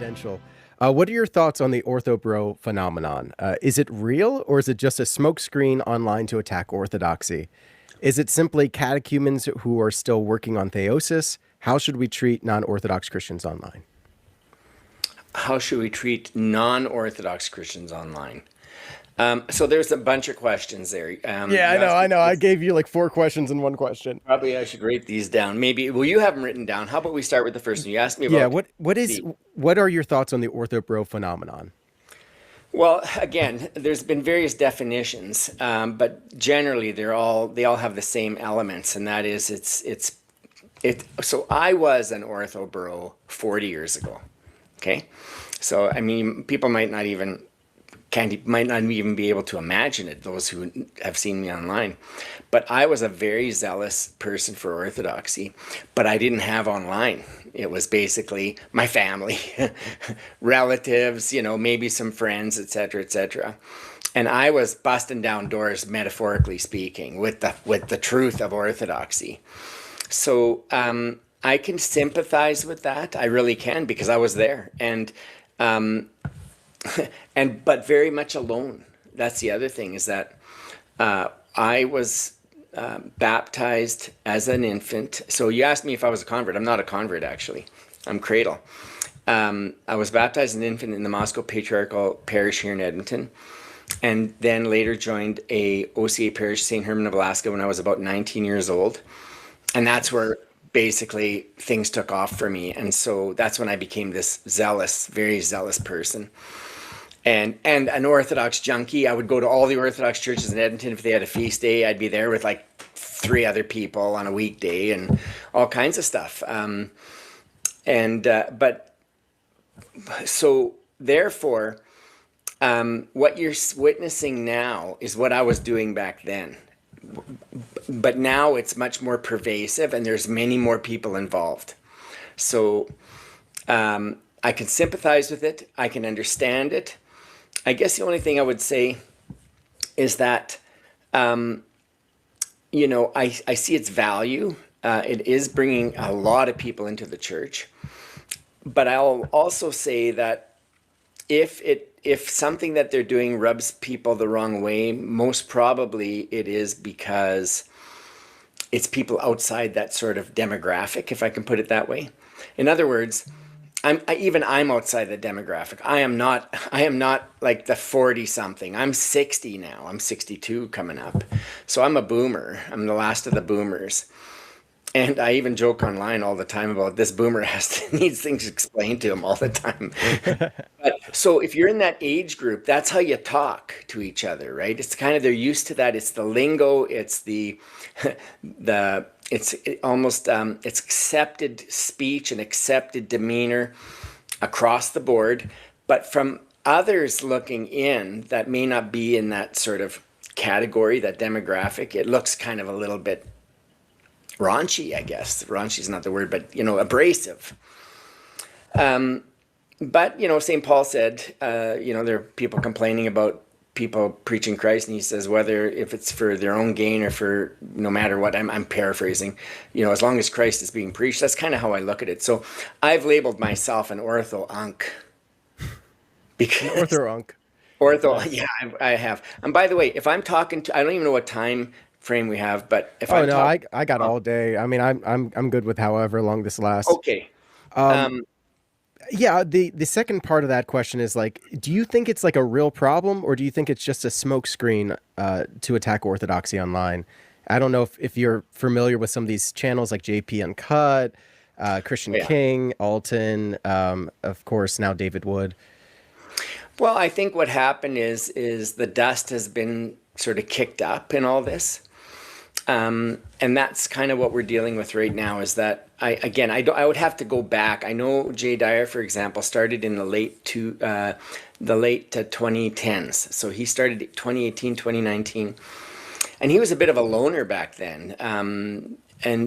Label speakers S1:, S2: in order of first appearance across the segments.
S1: confidential. What are your thoughts on the OrthoBro phenomenon? Is it real, or is it just a smokescreen online to attack orthodoxy? Is it simply catechumens who are still working on theosis? How should we treat non-Orthodox Christians online?
S2: How should we treat non-Orthodox Christians online? So there's a bunch of questions there.
S1: Yeah,
S2: You asked
S1: I
S2: me
S1: know. I
S2: this.
S1: gave you like four questions in one question.
S2: Probably I should write these down. Maybe, well, you have them written down. How about we start with the first one? You asked me
S1: Yeah,
S2: about the.
S1: what are your thoughts on the OrthoBro phenomenon?
S2: Well, again, there's been various definitions, but generally they all have the same elements, and that is it. So I was an OrthoBro 40 years ago. Okay, so I mean, people might not even be able to imagine it, those who have seen me online. But I was a very zealous person for orthodoxy, but I didn't have online. It was basically my family, relatives, maybe some friends, etc., etc. And I was busting down doors, metaphorically speaking, with the truth of orthodoxy. So I can sympathize with that. I really can, because I was there. Um, but very much alone. That's the other thing, is that I was baptized as an infant. So you asked me if I was a convert. I'm not a convert, actually. I'm cradle. I was baptized as an infant in the Moscow Patriarchal Parish here in Edmonton, and then later joined a OCA parish, St. Herman of Alaska, when I was about 19 years old. And that's where basically things took off for me. And so that's when I became this zealous, very zealous person. And an Orthodox junkie. I would go to all the Orthodox churches in Edmonton. If they had a feast day, I'd be there with like three other people on a weekday and all kinds of stuff. But so therefore, what you're witnessing now is what I was doing back then. But now it's much more pervasive, and there's many more people involved. So I can sympathize with it. I can understand it. I guess the only thing I would say is that, I see its value. It is bringing a lot of people into the church. But I'll also say that if something that they're doing rubs people the wrong way, most probably it is because it's people outside that sort of demographic, if I can put it that way. In other words, I'm outside the demographic. I am not like the 40 something. I'm 60 now. I'm 62 coming up. So I'm a boomer. I'm the last of the boomers. And I even joke online all the time about this boomer needs things explained to him all the time. But so if you're in that age group, that's how you talk to each other, right? It's kind of, they're used to that. It's the lingo. It's it's accepted speech and accepted demeanor across the board. But from others looking in that may not be in that sort of category, that demographic, it looks kind of a little bit raunchy, I guess. Raunchy is not the word, but, abrasive. But, St. Paul said, there are people complaining about people preaching Christ, and he says if it's for their own gain or for no matter what, I'm paraphrasing, as long as Christ is being preached. That's kind of how I look at it. So I've labeled myself an ortho-unk. Because
S1: Ortho-unk.
S2: Ortho,
S1: Nice.
S2: yeah, I have. And by the way, if I'm talking to, I don't even know what time frame we have, but if
S1: Oh
S2: I'm
S1: no,
S2: talking,
S1: I got all day. I mean, I'm good with however long this lasts.
S2: okay.
S1: Um,
S2: Um,
S1: yeah, the second part of that question is like, do you think it's like a real problem, or do you think it's just a smokescreen to attack orthodoxy online? I don't know if you're familiar with some of these channels like JP Uncut, Christian
S2: yeah.
S1: King, Alton, of course now David Wood.
S2: Well, I think what happened is the dust has been sort of kicked up in all this. And that's kind of what we're dealing with right now, is that I would have to go back. I know Jay Dyer, for example, started in the late 2010s. So he started 2018, 2019, and he was a bit of a loner back then. And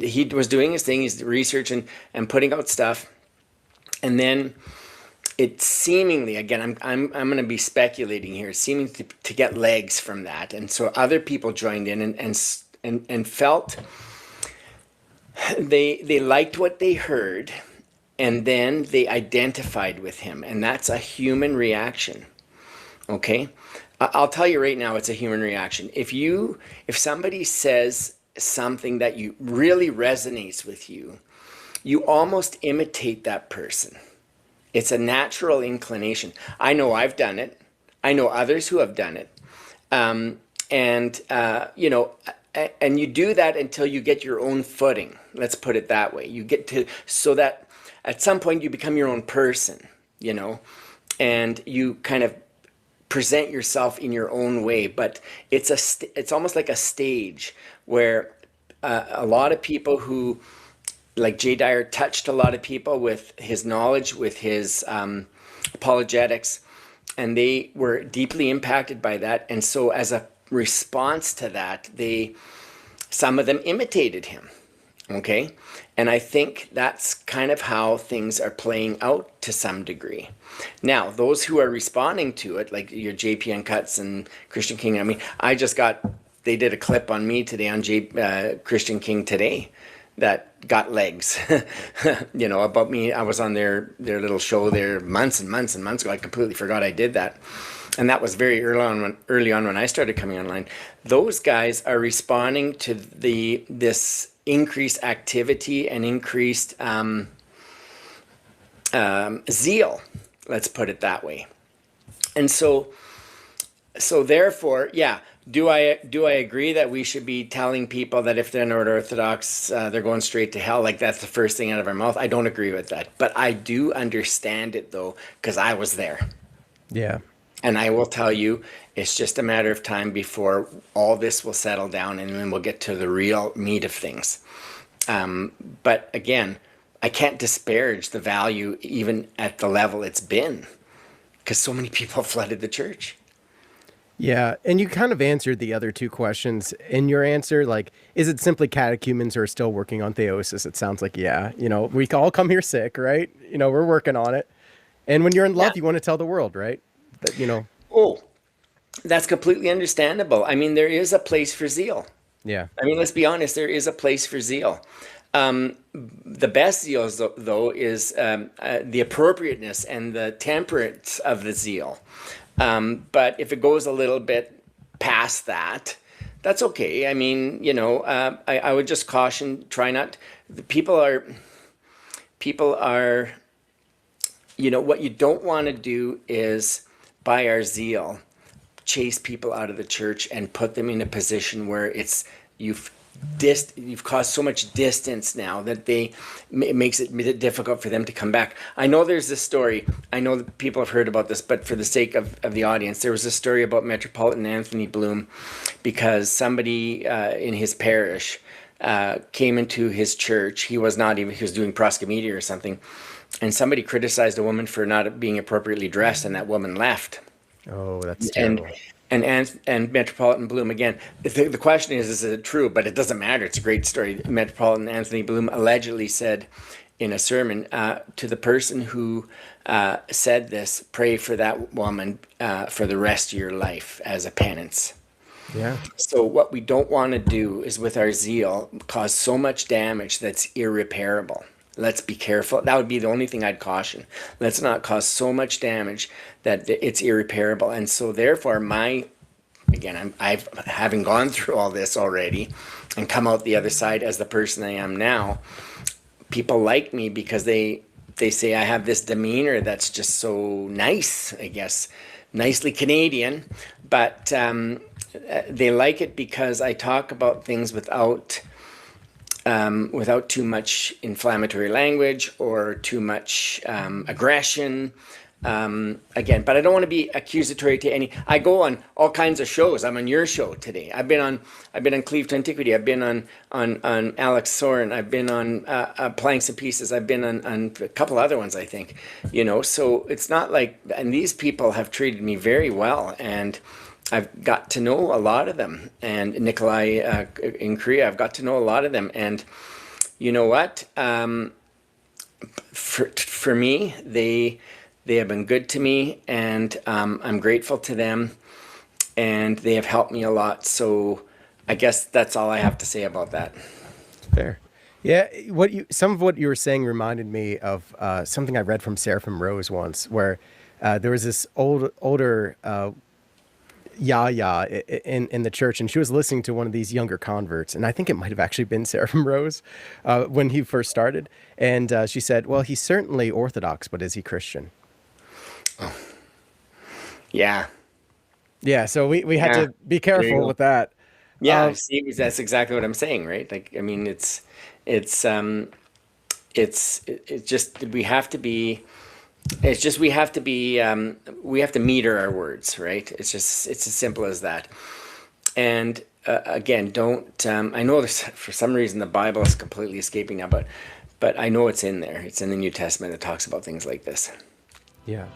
S2: he was doing his thing, he's researching and putting out stuff. And then it seemingly, again, I'm going to be speculating here, seeming to get legs from that. And so other people joined in and felt they liked what they heard, and then they identified with him, and that's a human reaction. Okay, I'll tell you right now, it's a human reaction. If somebody says something that you really resonates with you, you almost imitate that person. It's a natural inclination. I know I've done it. I know others who have done it. And you know, and you do that until you get your own footing. Let's put it that way. You get to, so that at some point you become your own person, you know, and you kind of present yourself in your own way. But it's almost like a stage where a lot of people who, like Jay Dyer, touched a lot of people with his knowledge, with his apologetics, and they were deeply impacted by that. And so as a response to that, some of them imitated him. Okay. And I think that's kind of how things are playing out to some degree. Now, those who are responding to it, like your JPN Cuts and Christian King, I mean, they did a clip on me today on Christian King today that got legs, you know, about me. I was on their little show there months and months and months ago. I completely forgot I did that. And that was very early on when I started coming online. Those guys are responding to this increased activity and increased zeal. Let's put it that way. And so therefore, yeah. Do I agree that we should be telling people that if they're not Orthodox, they're going straight to hell? Like that's the first thing out of our mouth. I don't agree with that, but I do understand it though, because I was there.
S1: Yeah.
S2: And I will tell you, it's just a matter of time before all this will settle down, and then we'll get to the real meat of things. But again, I can't disparage the value even at the level it's been, because so many people flooded the church.
S1: Yeah, and you kind of answered the other two questions in your answer. Like, is it simply catechumens who are still working on theosis? It sounds like, yeah. You know, we all come here sick, right? You know, we're working on it. And when you're in love, you want to tell the world, right? That, you know.
S2: Oh, that's completely understandable. I mean, there is a place for zeal.
S1: Yeah.
S2: I mean, let's be honest, there is a place for zeal. The best zeal, though, is the appropriateness and the temperance of the zeal. But if it goes a little bit past that, that's okay. I mean, you know, I would just caution, try not, people are, you know, what you don't want to do is, by our zeal, chase people out of the church and put them in a position where you've caused so much distance now that it makes it difficult for them to come back. I know there's this story. I know that people have heard about this, but for the sake of the audience, there was a story about Metropolitan Anthony Bloom, because somebody in his parish came into his church. He was doing proskomedia or something, and somebody criticized a woman for not being appropriately dressed, and that woman left.
S1: Oh, that's terrible.
S2: And Metropolitan Bloom, again, the question is it true? But it doesn't matter. It's a great story. Metropolitan Anthony Bloom allegedly said in a sermon to the person who said this, pray for that woman for the rest of your life as a penance.
S1: Yeah.
S2: So what we don't want to do is, with our zeal, cause so much damage that's irreparable. Let's be careful. That would be the only thing I'd caution. Let's not cause so much damage that it's irreparable. And so therefore, I've having gone through all this already and come out the other side as the person I am now, people like me because they say I have this demeanor that's just so nice, I guess, nicely Canadian, but they like it because I talk about things without too much inflammatory language or too much aggression. Again, but I don't want to be accusatory to any. I go on all kinds of shows. I'm on your show today. I've been on Cleave to Antiquity. I've been on Alex Soren. I've been on Planks and Pieces. I've been on a couple other ones, I think. You know, so it's not like. And these people have treated me very well, and I've got to know a lot of them. And Nikolai in Korea, I've got to know a lot of them. And you know what? For me, they have been good to me, and I'm grateful to them, and they have helped me a lot. So I guess that's all I have to say about that.
S1: Fair. Yeah, some of what you were saying reminded me of something I read from Seraphim Rose once, where there was this older Yaya in the church, and she was listening to one of these younger converts, and I think it might have actually been Seraphim Rose when he first started, and she said, "Well, he's certainly Orthodox, but is he Christian?"
S2: Yeah.
S1: Yeah, so we had
S2: Yeah.
S1: to be
S2: There you
S1: careful
S2: go.
S1: with that.
S2: Yeah. See, that's exactly what I'm saying, right? Like, I mean, it's, it just, we have to be, it's just, we have to meter our words, right? It's as simple as that. And again, don't, I know there's, for some reason, the Bible is completely escaping now, but I know it's in there. It's in the New Testament that talks about things like this.
S1: Yeah.